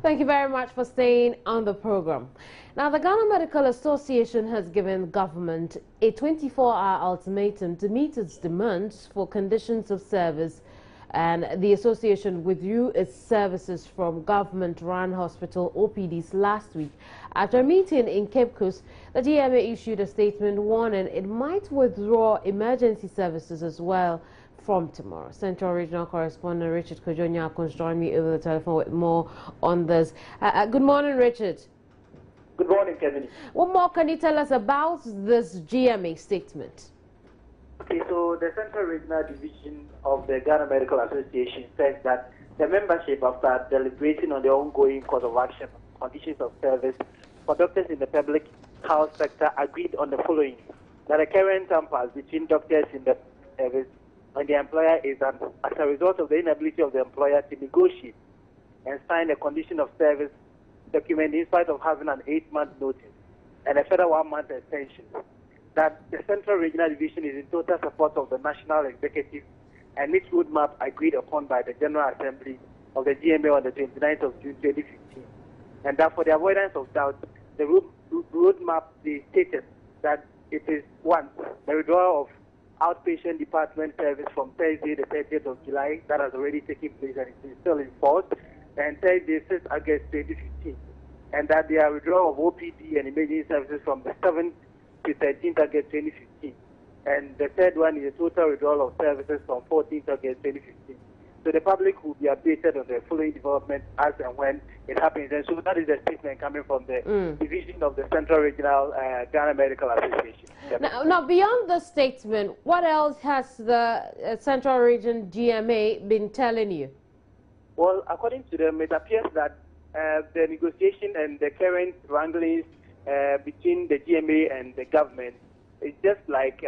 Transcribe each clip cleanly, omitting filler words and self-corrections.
Thank you very much for staying on the program. Now, the Ghana Medical Association has given government a 24-hour ultimatum to meet its demands for conditions of service, and the association withdrew its services from government-run hospital OPDs last week. After a meeting in Cape Coast, the GMA issued a statement warning it might withdraw emergency services as well from tomorrow. Central Regional Correspondent Richard Kojonya joined me over the telephone with more on this. Good morning, Richard. Good morning, Kevin. What more can you tell us about this GMA statement? Okay, so the Central Regional Division of the Ghana Medical Association says that the membership, after deliberating on the ongoing course of action conditions of service for doctors in the public health sector, agreed on the following: that the current impasse between doctors in the service and the employer is that as a result of the inability of the employer to negotiate and sign a condition of service document in spite of having an 8-month notice and a further 1-month extension, that the Central Regional Division is in total support of the National Executive and its roadmap agreed upon by the General Assembly of the GMA on the 29th of June 2015. And that for the avoidance of doubt, the roadmap stated that it is, one, the withdrawal of outpatient department service from Thursday, the 30th of July, that has already taken place and it is still in force, and Thursday, 6th August 2015, and that they are withdrawal of OPD and emergency services from the 7th to 13th August 2015, and the third one is a total withdrawal of services from 14th August 2015. So the public will be updated on the following developments as and when it happens. And so that is a statement coming from the division of the Central Regional Ghana Medical Association. Now, beyond the statement, what else has the Central Region GMA been telling you? Well, according to them, it appears that the negotiation and the current wranglings between the GMA and the government is just like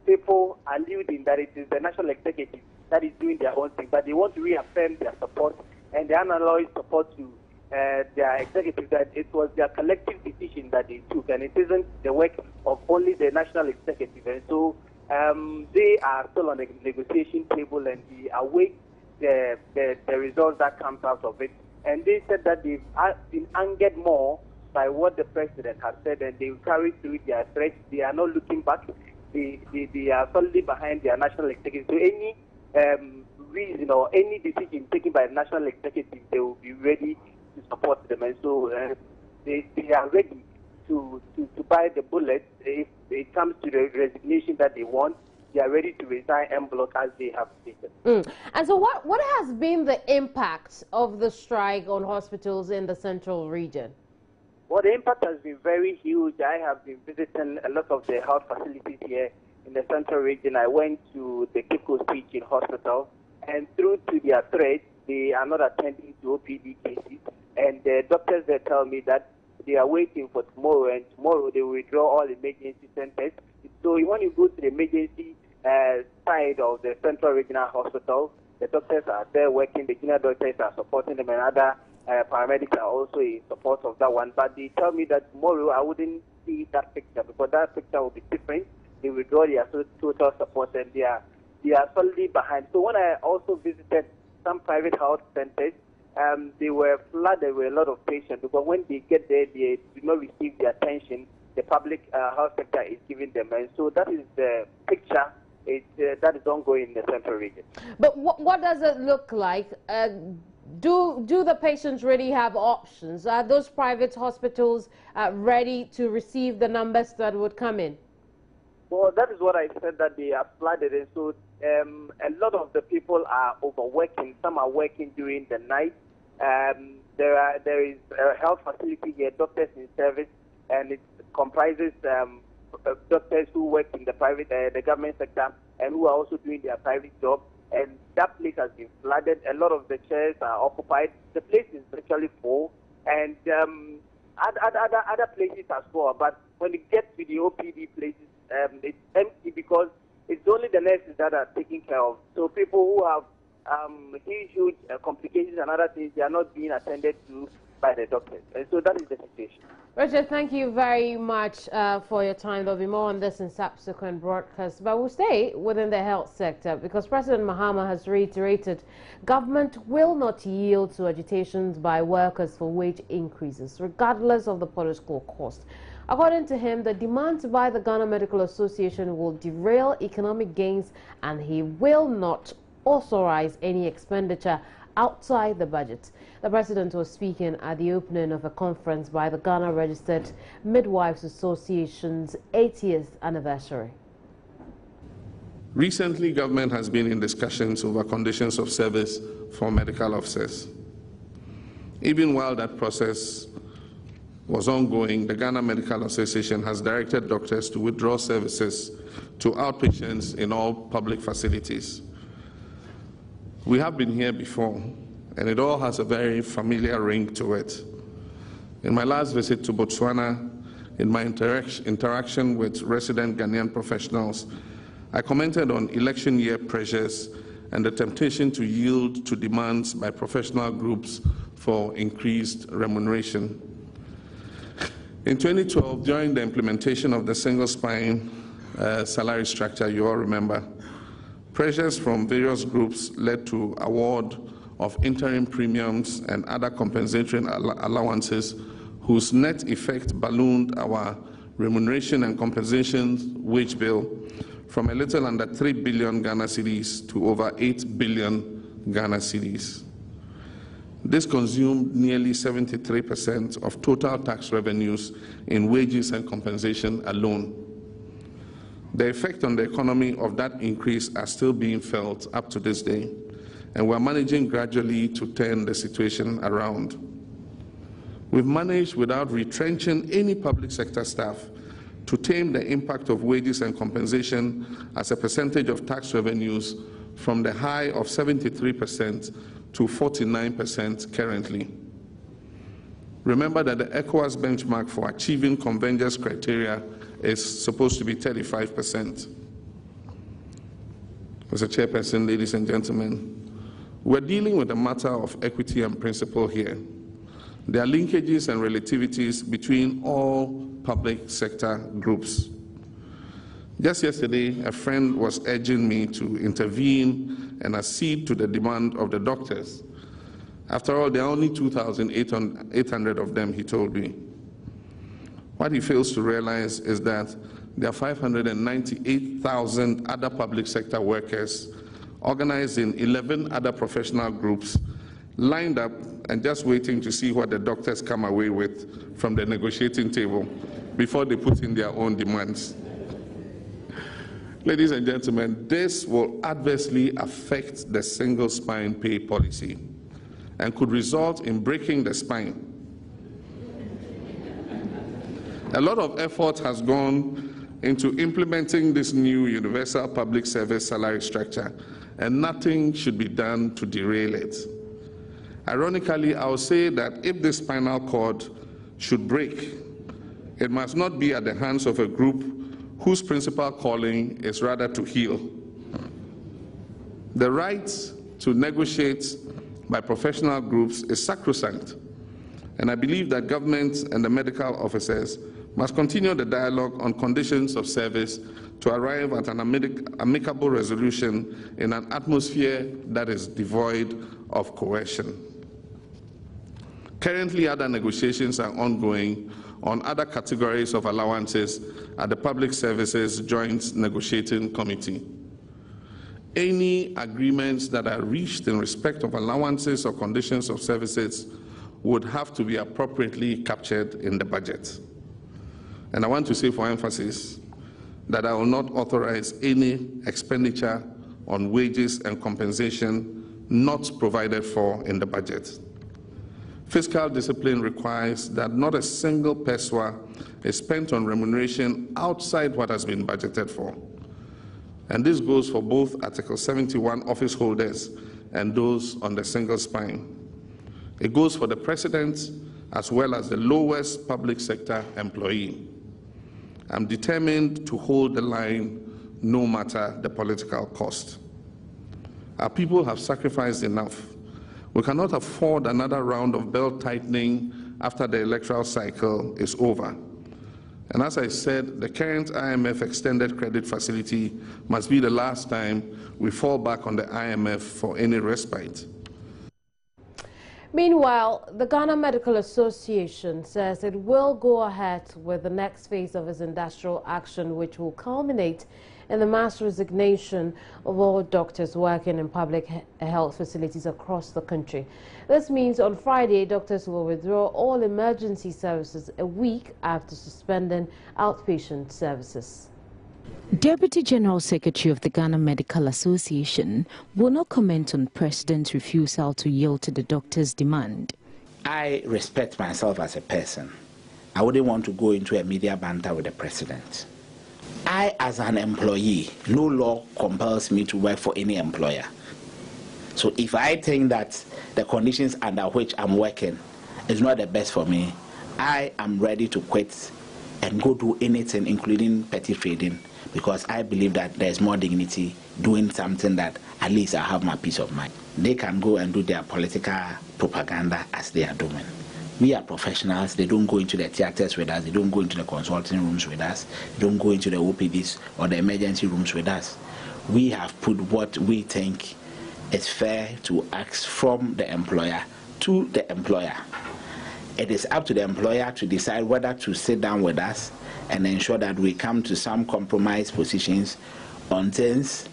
people alluding that it is the national executive that is doing their own thing, but they want to reaffirm their support and the unalloyed support to their executive, that it was their collective decision that they took, and it isn't the work of only the national executive. And so they are still on the negotiation table and they await the results that comes out of it. And they said that they've been angered more by what the president has said, and they will carry through their threats. They are not looking back. They are solidly behind their national executive. So any reason or any decision taken by the national executive, they will be ready to support them. And so they are ready to buy the bullet if it comes to the resignation that they want. They are ready to resign en bloc as they have stated. And so what has been the impact of the strike on hospitals in the Central Region? Well, the impact has been very huge. I have been visiting a lot of the health facilities here in the Central Region. I went to the Cape Coast Teaching Hospital, and through to their threats, they are not attending to OPD cases. And the doctors, they tell me that they are waiting for tomorrow, and tomorrow they will withdraw all emergency centers. So when you go to the emergency side of the Central Regional Hospital, the doctors are there working, the junior doctors are supporting them, and other paramedics are also in support of that one. But they tell me that tomorrow I wouldn't see that picture, because that picture will be different. They withdraw their total support, and they are solidly behind. So when I also visited some private health centers, they were flooded with a lot of patients, because when they get there, they do not receive the attention the public health sector is giving them. And so that is the picture that is ongoing in the Central Region. But what does it look like? Do the patients really have options? Are those private hospitals ready to receive the numbers that would come in? Well, that is what I said, that they are flooded. And so a lot of the people are overworking. Some are working during the night. There is a health facility here, doctors in service, and it comprises doctors who work in the private, the government sector, and who are also doing their private job. And that place has been flooded. A lot of the chairs are occupied. The place is virtually full, and other places as well. But when it gets to the OPD places, it's empty, because it's only the nurses that are taken care of. So people who have huge complications and other things, they are not being attended to by the doctors. And so that is the situation. Richard, thank you very much for your time. There'll be more on this in subsequent broadcasts. But we'll stay within the health sector because President Mahama has reiterated government will not yield to agitations by workers for wage increases, regardless of the political cost. According to him, the demand by the Ghana Medical Association will derail economic gains, and he will not authorize any expenditure outside the budget. The president was speaking at the opening of a conference by the Ghana Registered Midwives Association's 80th anniversary. Recently, government has been in discussions over conditions of service for medical officers. Even while that process was ongoing, the Ghana Medical Association has directed doctors to withdraw services to outpatients in all public facilities. We have been here before, and it all has a very familiar ring to it. In my last visit to Botswana, in my interaction with resident Ghanaian professionals, I commented on election year pressures and the temptation to yield to demands by professional groups for increased remuneration. In 2012, during the implementation of the single spine salary structure, you all remember, pressures from various groups led to award of interim premiums and other compensatory allowances whose net effect ballooned our remuneration and compensation wage bill from a little under 3 billion Ghana cedis to over 8 billion Ghana cedis. This consumed nearly 73% of total tax revenues in wages and compensation alone. The effect on the economy of that increase are still being felt up to this day, and we're managing gradually to turn the situation around. We've managed, without retrenching any public sector staff, to tame the impact of wages and compensation as a percentage of tax revenues from the high of 73% to 49% currently. Remember that the ECOWAS benchmark for achieving convergence criteria is supposed to be 35%. Mr. Chairperson, ladies and gentlemen, we're dealing with a matter of equity and principle here. There are linkages and relativities between all public sector groups. Just yesterday, a friend was urging me to intervene and accede to the demand of the doctors. After all, there are only 2,800 of them, he told me. What he fails to realize is that there are 598,000 other public sector workers organized in 11 other professional groups, lined up and just waiting to see what the doctors come away with from the negotiating table before they put in their own demands. Ladies and gentlemen, this will adversely affect the single spine pay policy and could result in breaking the spine. A lot of effort has gone into implementing this new universal public service salary structure, and nothing should be done to derail it. Ironically, I will say that if this spinal cord should break, it must not be at the hands of a group whose principal calling is rather to heal. The right to negotiate by professional groups is sacrosanct, and I believe that government and the medical officers must continue the dialogue on conditions of service to arrive at an amicable resolution in an atmosphere that is devoid of coercion. Currently, other negotiations are ongoing on other categories of allowances at the Public Services Joint Negotiating Committee. Any agreements that are reached in respect of allowances or conditions of services would have to be appropriately captured in the budget. And I want to say for emphasis that I will not authorize any expenditure on wages and compensation not provided for in the budget. Fiscal discipline requires that not a single pesewa is spent on remuneration outside what has been budgeted for. And this goes for both Article 71 office holders and those on the single spine. It goes for the President as well as the lowest public sector employee. I'm determined to hold the line no matter the political cost. Our people have sacrificed enough. We cannot afford another round of belt-tightening after the electoral cycle is over. And as I said, the current IMF extended credit facility must be the last time we fall back on the IMF for any respite. Meanwhile, the Ghana Medical Association says it will go ahead with the next phase of its industrial action, which will culminate in the mass resignation of all doctors working in public health facilities across the country. This means on Friday, doctors will withdraw all emergency services a week after suspending outpatient services. Deputy General Secretary of the Ghana Medical Association will not comment on President's refusal to yield to the doctors' demand. I respect myself as a person. I wouldn't want to go into a media banter with the President. I, as an employee, no law compels me to work for any employer. So if I think that the conditions under which I'm working is not the best for me, I am ready to quit and go do anything, including petty trading, because I believe that there's more dignity doing something that at least I have my peace of mind. They can go and do their political propaganda as they are doing. We are professionals. They don't go into the theaters with us. They don't go into the consulting rooms with us. They don't go into the OPDs or the emergency rooms with us. We have put what we think is fair to ask from the employer to the employer. It is up to the employer to decide whether to sit down with us and ensure that we come to some compromise positions on things,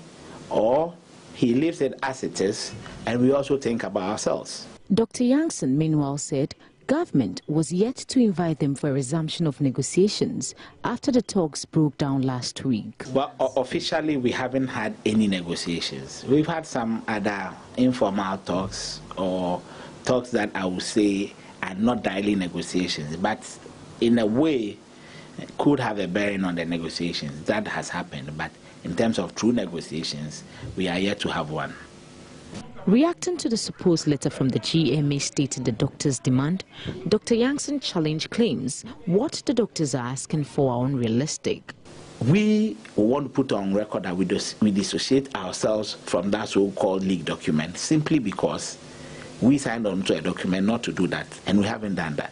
or he leaves it as it is, and we also think about ourselves. Dr. Yankson, meanwhile, said government was yet to invite them for a resumption of negotiations after the talks broke down last week. Well, officially, we haven't had any negotiations. We've had some other informal talks, or talks that I would say are not daily negotiations, but in a way could have a bearing on the negotiations. That has happened, but in terms of true negotiations, we are yet to have one. Reacting to the supposed letter from the GMA stating the doctors' demand, Dr. Yankson challenged claims what the doctors are asking for are unrealistic. We want to put on record that we dissociate ourselves from that so-called leaked document simply because we signed on to a document not to do that, and we haven't done that.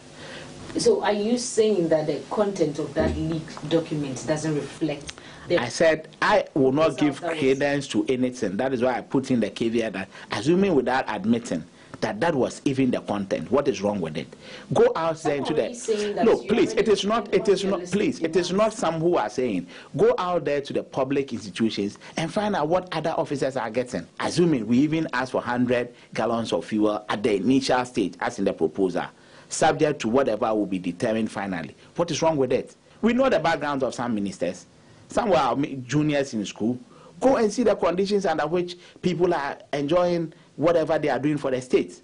So are you saying that the content of that leaked document doesn't reflect? I said I will not give credence to anything. That is why I put in the caveat that, assuming without admitting that that was even the content, what is wrong with it? Go out there into the... No, please, it is not, please, it is not some who are saying. Go out there to the public institutions and find out what other officers are getting. Assuming we even ask for 100 gallons of fuel at the initial stage, as in the proposal, subject to whatever will be determined finally. What is wrong with it? We know the background of some ministers. Some were juniors in school. Go and see the conditions under which people are enjoying whatever they are doing for the state.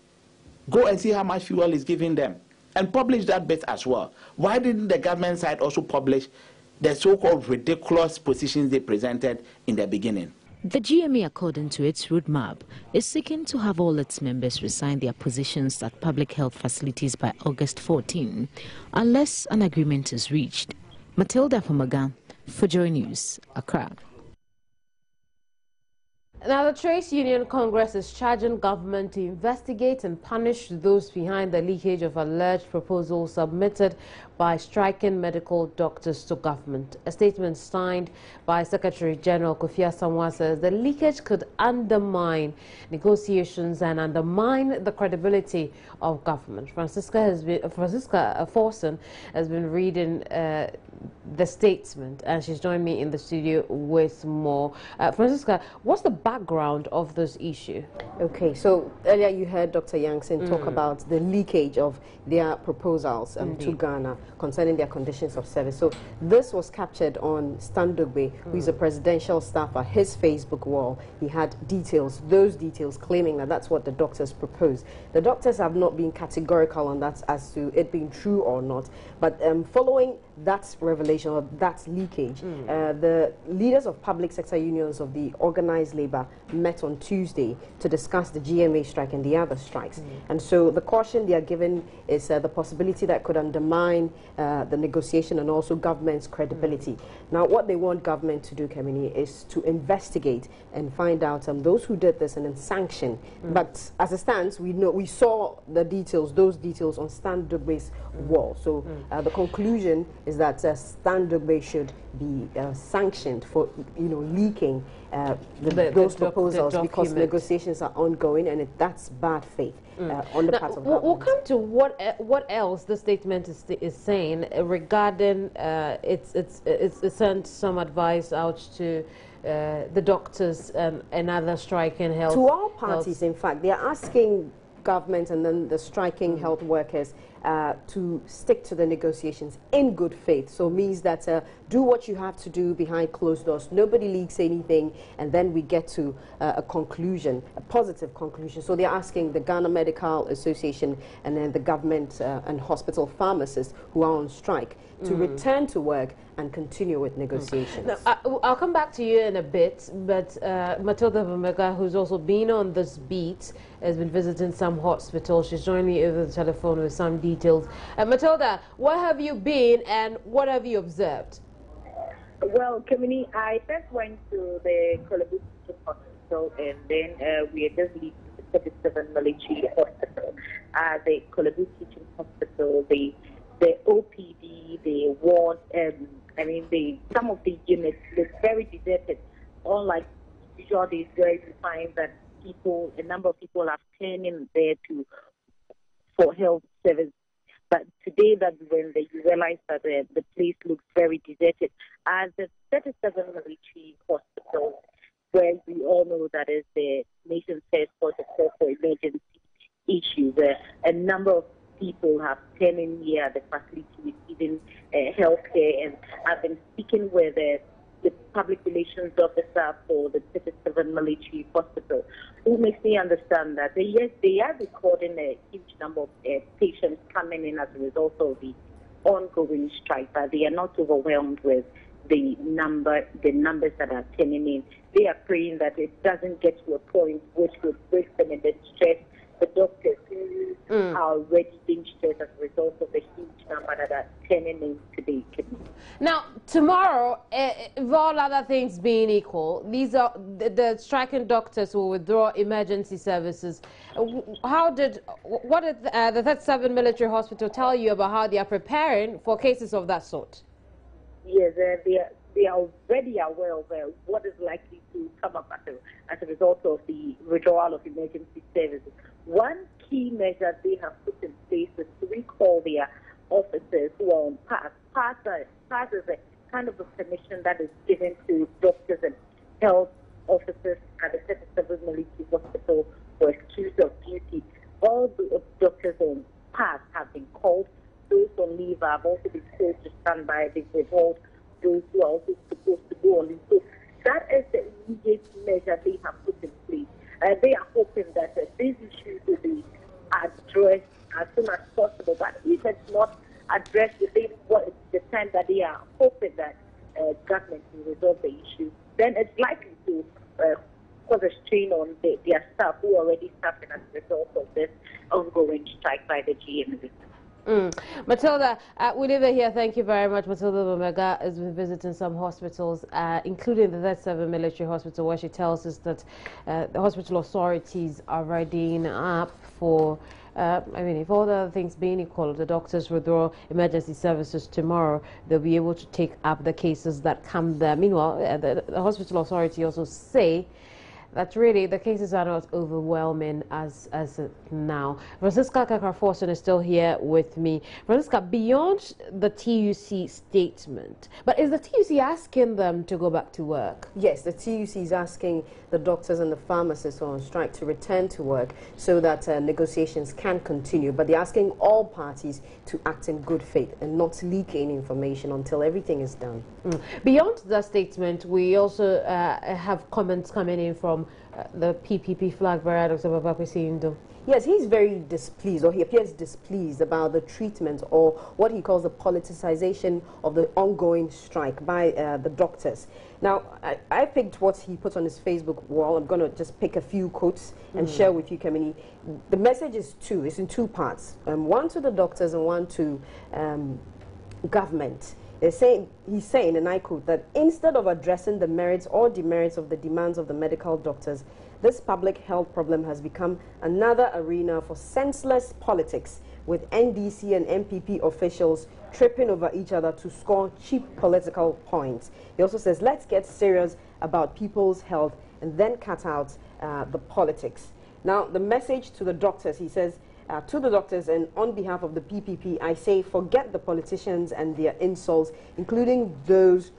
Go and see how much fuel is giving them. And publish that bit as well. Why didn't the government side also publish the so-called ridiculous positions they presented in the beginning? The GMA, according to its roadmap, is seeking to have all its members resign their positions at public health facilities by August 14, unless an agreement is reached. Matilda Fumagan, for Joy News, Accra. Now, the Trades Union Congress is charging government to investigate and punish those behind the leakage of alleged proposals submitted by striking medical doctors to government. A statement signed by Secretary General Kofi Asamoah says the leakage could undermine negotiations and undermine the credibility of government. Francisca Forson has been reading the statement, and she's joined me in the studio with more. Francisca, what's the background of this issue? Okay, so earlier you heard Dr. Yankson talk about the leakage of their proposals to Ghana concerning their conditions of service. So this was captured on Stan Dogbe, who is a presidential staffer, his Facebook wall. He had details, those details claiming that that's what the doctors proposed. The doctors have not been categorical on that as to it being true or not, but following that's revelation or that's leakage. The leaders of public sector unions of the organized labor met on Tuesday to discuss the GMA strike and the other strikes. And so the caution they are given is the possibility that could undermine the negotiation and also government's credibility. Now, what they want government to do, Kemini, is to investigate and find out those who did this and then sanction. But as it stands, we saw the details, those details on Stan Dugbe's wall. So the conclusion is that Stan Dugbe should be sanctioned for leaking those proposals because negotiations are ongoing, and that's bad faith on the part of government. We'll come to what else the statement is saying regarding it's sent some advice out to the doctors and other striking health. To all parties, in fact, they are asking government and then the striking health workers to stick to the negotiations in good faith. So means that do what you have to do behind closed doors. Nobody leaks anything, and then we get to a conclusion, a positive conclusion. So they're asking the Ghana Medical Association and then the government and hospital pharmacists who are on strike to return to work and continue with negotiations. Now, I'll come back to you in a bit, but Matilda Vomega, who's also been on this beat, has been visiting some hospitals. She's joined me over the telephone with some details. Matilda, where have you been and what have you observed? Well, Kemini, I first went to the Kolabu Teaching Hospital, and then we are just leaving the 37 military hospital. The Kolabu Teaching Hospital, the OPD, the ward, some of the units look very deserted. Unlike usual days where you find that a number of people have turned in there for health service. But today, that's when you realize that the place looks very deserted. As the 37 military hospital, where we all know that is the nation's first port of call for emergency issues, a number of people have turned in here at the facility receiving health care, and I've been speaking with the public relations officer for the 37 military hospital, who makes me understand that yes, they are recording a huge number of patients coming in as a result of the ongoing strike, but they are not overwhelmed with the numbers that are turning in. They are praying that it doesn't get to a point which would break them and then stress the doctors who are already being stressed as a result of the huge number that are turning in today. Now, tomorrow, if all other things being equal, these are the striking doctors will withdraw emergency services. What did the 37 military hospital tell you about how they are preparing for cases of that sort? Yes, they are already aware of what is likely to come up as a result of the withdrawal of emergency services. One key measure they have put in place is to recall their officers who are on pass. Pass is a kind of a permission that is given to doctors and health officers at the 37 military hospital for excuse of duty. All the doctors on pass have been called. Those on leave have also been told to stand by. They've withheld those who are also supposed to go on leave. So that is the immediate measure they have put in place. They are hoping that these issues will be addressed as soon as possible. But if it's not addressed within the time that they are hoping that government will resolve the issue, then it's likely to cause a strain on their staff who are already suffering as a result of this ongoing strike by the GMA. Matilda, we leave it here. Thank you very much. Matilda Vomega has been visiting some hospitals, including the 37 military hospital, where she tells us that the hospital authorities are readying up for, if all the other things being equal, the doctors withdraw emergency services tomorrow, they'll be able to take up the cases that come there. Meanwhile, the hospital authority also say that really the cases are not overwhelming as now. Francisca Kakarforson is still here with me. Francisca, beyond the TUC statement, but is the TUC asking them to go back to work? Yes, the TUC is asking the doctors and the pharmacists who are on strike to return to work so that negotiations can continue. But they're asking all parties to act in good faith and not leak any information until everything is done. Beyond the statement, we also have comments coming in from the PPP flag bearer, Dr. Babakwesi Indo. Yes, he's very displeased, or he appears displeased about the treatment or what he calls the politicization of the ongoing strike by the doctors. Now, I picked what he put on his Facebook wall. I'm going to just pick a few quotes and share with you, Kamini. The message is it's in two parts. One to the doctors and one to government. He's saying, and I quote, that instead of addressing the merits or demerits of the demands of the medical doctors, this public health problem has become another arena for senseless politics, with NDC and MPP officials tripping over each other to score cheap political points. He also says, let's get serious about people's health and then cut out the politics. Now, the message to the doctors, he says, to the doctors and on behalf of the PPP, I say forget the politicians and their insults, including those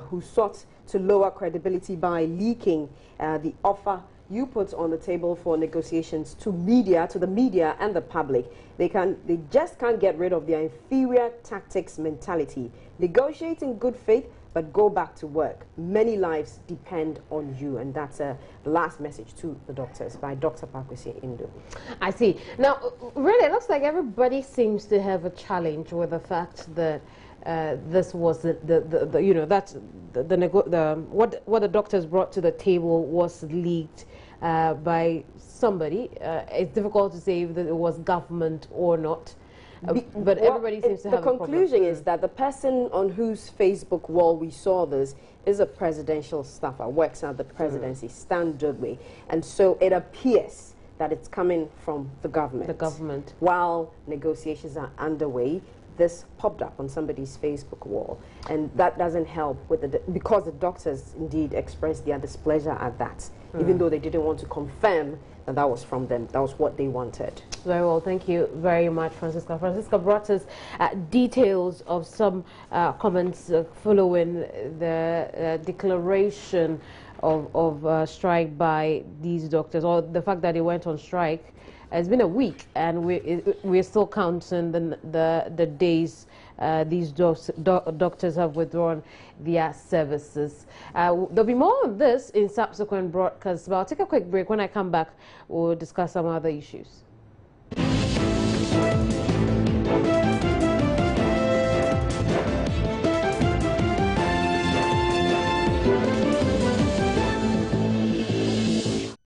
who sought to lower credibility by leaking the offer you put on the table for negotiations to the media and the public. They just can't get rid of their inferior tactics mentality. Negotiate in good faith, but go back to work. Many lives depend on you. And that's the last message to the doctors by Dr. Babakwesi Indo. I see. Now, really, it looks like everybody seems to have a challenge with the fact that this was what the doctors brought to the table was leaked by somebody. It's difficult to say if it was government or not. But everybody seems to have a problem. The conclusion is that the person on whose Facebook wall we saw this is a presidential staffer, works at the presidency, Stan Dugbe. And so it appears that it's coming from the government. The government. While negotiations are underway, this popped up on somebody's Facebook wall. And that doesn't help with because the doctors indeed expressed their displeasure at that, even though they didn't want to confirm that that was from them. That was what they wanted. Very well. Thank you very much, Francisca. Francisca brought us details of some comments following the declaration of strike by these doctors, or the fact that they went on strike. It's been a week, and we're still counting the days these doctors have withdrawn their services. There'll be more on this in subsequent broadcasts, but I'll take a quick break. When I come back, we'll discuss some other issues.